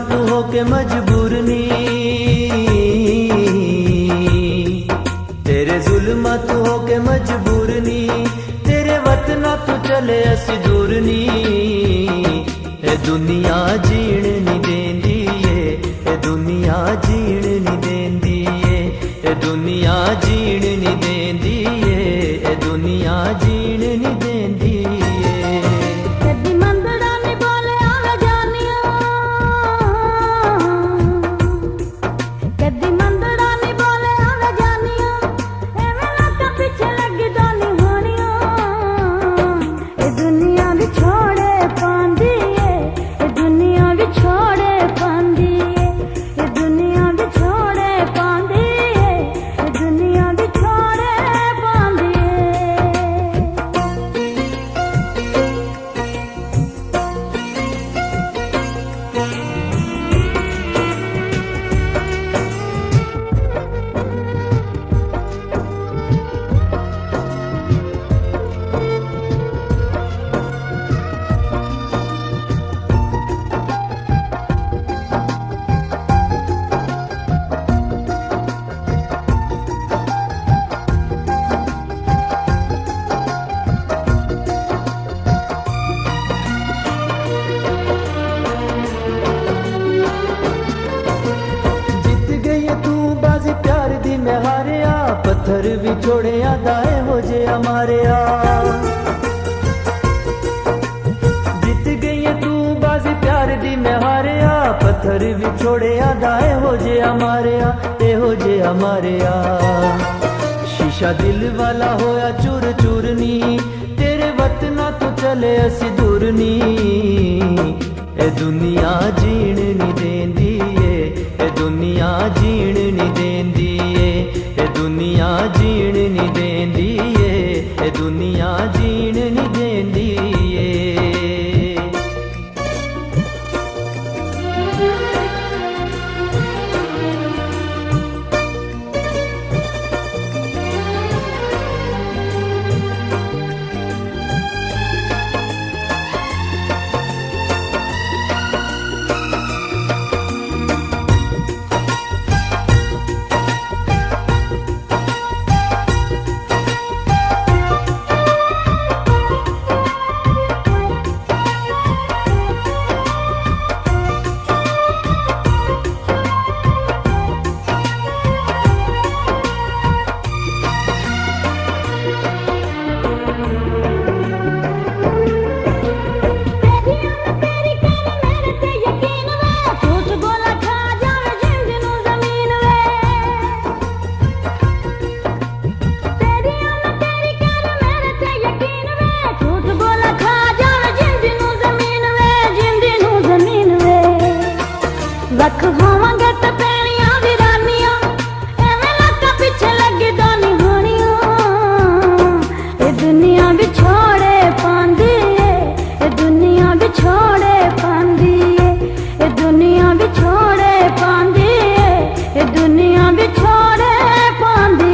तू होके मजबूर नी, तेरे जुल्मा तू होके मजबूर नी, तेरे वतना तू चले असी दूर नी। ए दुनिया जीण नी देंदी ए दुनिया जीण नी देंदी ए दुनिया जीण नी देंदी ए दुनिया जीण नी देंदी। कदी मंदड़ा नी बोले आवे जानिया, कदी मंदड़ा नी बोले आवे जानिया, एवें लाका पीछे लगी दानी होनिया। ए दुनिया भी छोड़े पांदी ए दुनिया भी छोड़े पांदी ए दुनिया भी छोड़े पांदी ए दुनिया भी छोड़े पांदी। मैं हारिया पत्थर भी छोड़े दाए हो जे हमारे जीत गई है तू बाजी प्यार दी मैं हारिया पत्थर भी छोड़े दाए हो जे हमारे ए हो जे हमारे शीशा दिल वाला होया चूर चूर नी, तेरे वतना तो चले असी दूर नी। ए दुनिया जीण नी देंदी ए दुनिया जीण नी देंदी ए दुनिया जीण नी देंदी ए दुनिया जीण नी देंदी। लख होवांगे ते पैणियां वीरानियां, एवें लाका पीछे लगी दानी होनिया। ए दुनिया भी छोड़े पांदी ए दुनिया भी छोड़े पांदी ए दुनिया भी छोड़े पांदी ए दुनिया भी छोड़े पांदी।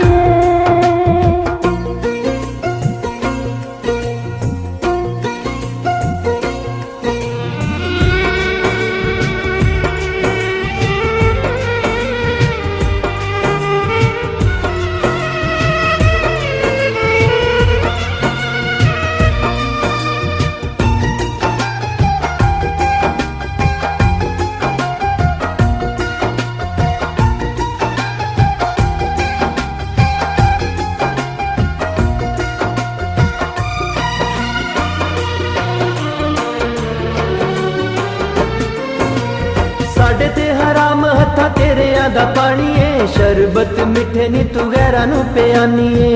साडे ते हराम हथा तेरे दा पानी है, शरबत मिठे नी तू गैरा नू पियानी है।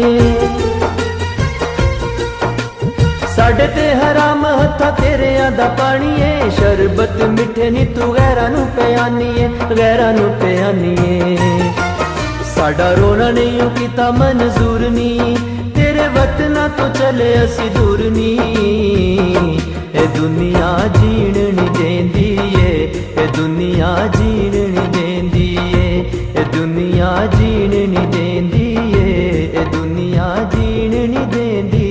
साडे ते हराम हथा तेरे दा पानी है, शरबत मिठे नी तू गैरा नू पियानी है गैरा नू पियानी है। साडा रोना नहीं कीता मंजूर नी, तेरे वतना तो चले असी दूर नी। ए दुनिया जीण नी देंदी ए दुनिया जीण नी देंदी ए दुनिया जीण नी देंदी ए दुनिया जीण नी देंदी।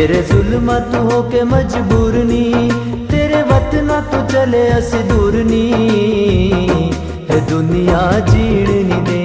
तेरे जुल्मा तू होके मजबूर नी, तेरे वतना तू चले असी दूर नी, ए दुनिया जीण नी दे